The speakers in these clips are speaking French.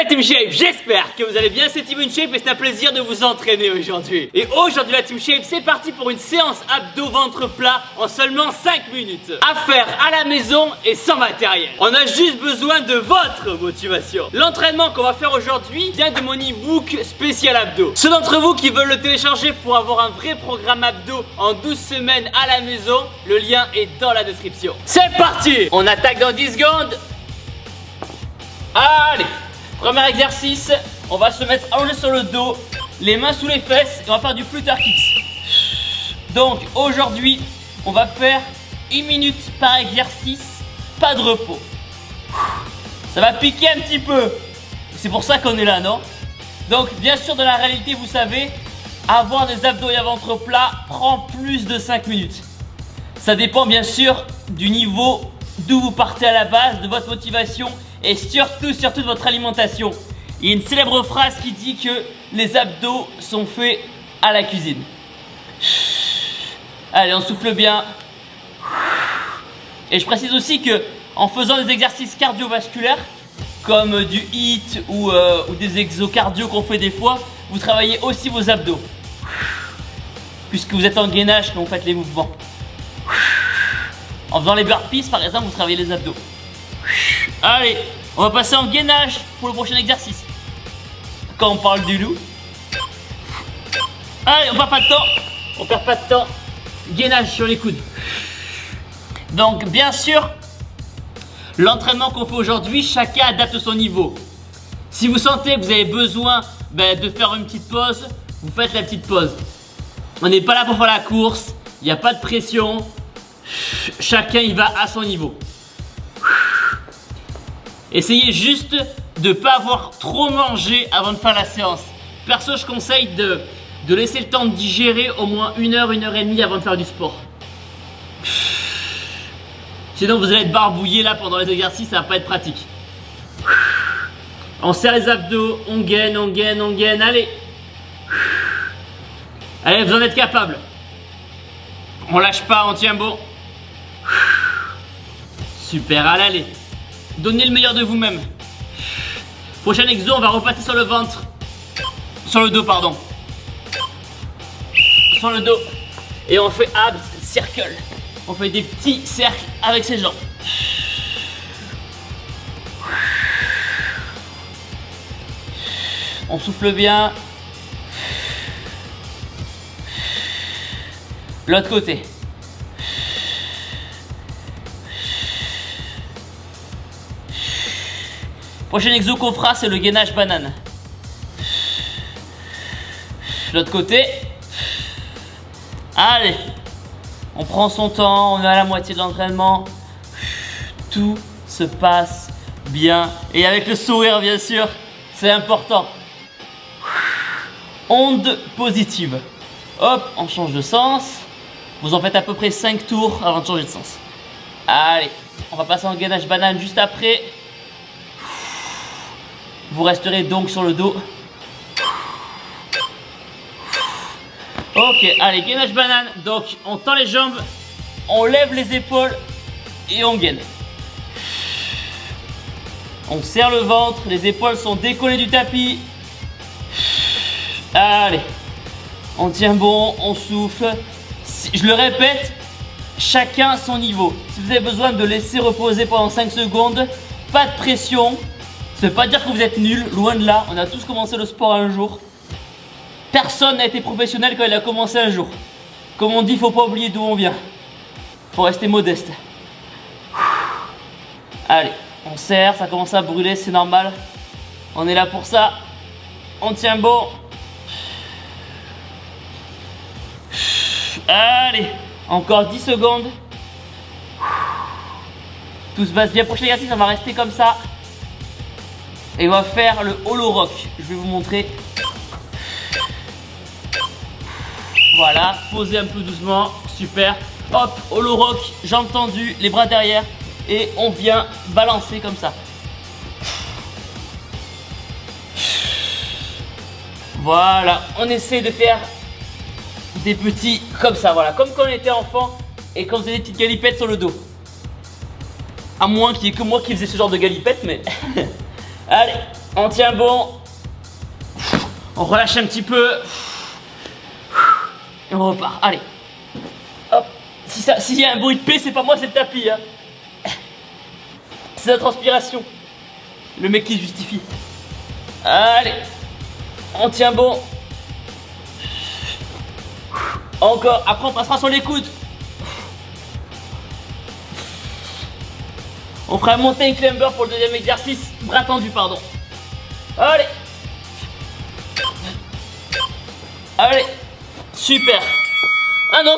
Team Shape, j'espère que vous allez bien, c'est Team Shape et c'est un plaisir de vous entraîner aujourd'hui. Et aujourd'hui la Team Shape, c'est parti pour une séance abdos ventre plat en seulement 5 minutes. À faire à la maison et sans matériel. On a juste besoin de votre motivation. L'entraînement qu'on va faire aujourd'hui vient de mon e-book spécial abdos. Ceux d'entre vous qui veulent le télécharger pour avoir un vrai programme abdos en 12 semaines à la maison, le lien est dans la description. C'est parti! On attaque dans 10 secondes. Allez! Premier exercice, on va se mettre allongé sur le dos, les mains sous les fesses et on va faire du flutter kicks. Donc aujourd'hui, on va faire 1 minute par exercice, pas de repos. Ça va piquer un petit peu, c'est pour ça qu'on est là, non? Donc bien sûr, dans la réalité, vous savez, avoir des abdos et un ventre plat prend plus de 5 minutes. Ça dépend bien sûr du niveau d'où vous partez à la base, de votre motivation et surtout de votre alimentation. Il y a une célèbre phrase qui dit que les abdos sont faits à la cuisine. Allez, on souffle bien. Et je précise aussi que en faisant des exercices cardiovasculaires comme du HIIT ou des exos cardio qu'on fait des fois, vous travaillez aussi vos abdos puisque vous êtes en gainage quand vous faites les mouvements. En faisant les burpees par exemple, vous travaillez les abdos. Allez, on va passer en gainage pour le prochain exercice. Quand on parle du loup. Allez, on perd pas de temps. On perd pas de temps. Gainage sur les coudes. Donc bien sûr, l'entraînement qu'on fait aujourd'hui, chacun adapte son niveau. Si vous sentez que vous avez besoin de faire une petite pause, vous faites la petite pause. On n'est pas là pour faire la course, il n'y a pas de pression. Chacun y va à son niveau. Essayez juste de ne pas avoir trop mangé avant de faire la séance. Perso, je conseille de laisser le temps de digérer au moins 1 heure, 1 heure et demie avant de faire du sport. Sinon, vous allez être barbouillé là pendant les exercices, ça va pas être pratique. On serre les abdos, on gaine, on gaine, on gaine. Allez. Allez, vous en êtes capable. On lâche pas, on tient bon. Super, allez. Donnez le meilleur de vous-même. Prochain exo, on va repasser sur le ventre. Sur le dos, pardon. Sur le dos. Et on fait abs circle. On fait des petits cercles avec ses jambes. On souffle bien. L'autre côté. Prochain exo qu'on fera, c'est le gainage banane. L'autre côté. Allez. On prend son temps, on est à la moitié de l'entraînement. Tout se passe bien. Et avec le sourire, bien sûr, c'est important. Onde positive. Hop, on change de sens. Vous en faites à peu près 5 tours avant de changer de sens. Allez, on va passer en gainage banane juste après. Vous resterez donc sur le dos. Ok, allez, gainage banane. Donc, on tend les jambes, on lève les épaules et on gaine. On serre le ventre, les épaules sont décollées du tapis. Allez, on tient bon, on souffle. Je le répète, chacun à son niveau. Si vous avez besoin de laisser reposer pendant 5 secondes, pas de pression. Ça ne veut pas dire que vous êtes nul, loin de là. On a tous commencé le sport un jour. Personne n'a été professionnel quand il a commencé un jour. Comme on dit, il ne faut pas oublier d'où on vient. Il faut rester modeste. Allez, on serre, ça commence à brûler, c'est normal. On est là pour ça. On tient bon. Allez, encore 10 secondes. Tout se passe bien. Prochain exercice, on va rester comme ça. Et on va faire le hollow rock. Je vais vous montrer. Voilà, posez un peu doucement. Super. Hop, hollow rock, jambes tendues, les bras derrière. Et on vient balancer comme ça. Voilà, on essaie de faire des petits comme ça. Voilà, comme quand on était enfant et quand on faisait des petites galipettes sur le dos. À moins qu'il n'y ait que moi qui faisais ce genre de galipettes, mais... Allez, On tient bon. On relâche un petit peu. Et on repart. Allez. Hop. S'il y a un bruit de paix, c'est pas moi, c'est le tapis. Hein. C'est la transpiration. Le mec qui se justifie. Allez. On tient bon. Encore. Après, on passera sur les coudes. On fera un mountain climber pour le deuxième exercice. Bras tendu, pardon. Allez. Allez. Super. Ah non,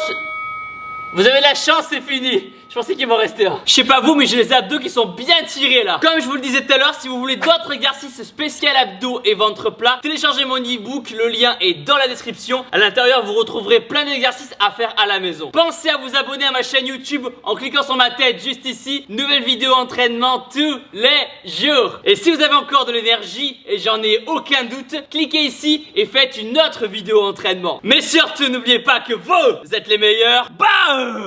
vous avez la chance, c'est fini. Je pensais qu'il m'en restait un. Je sais pas vous, mais j'ai les abdos qui sont bien tirés là. Comme je vous le disais tout à l'heure, si vous voulez d'autres exercices spéciaux abdos et ventre plat, téléchargez mon e-book, le lien est dans la description. À l'intérieur, vous retrouverez plein d'exercices à faire à la maison. Pensez à vous abonner à ma chaîne YouTube en cliquant sur ma tête juste ici. Nouvelle vidéo entraînement tous les jours. Et si vous avez encore de l'énergie, et j'en ai aucun doute, cliquez ici et faites une autre vidéo entraînement. Mais surtout, n'oubliez pas que vous êtes les meilleurs. Bam!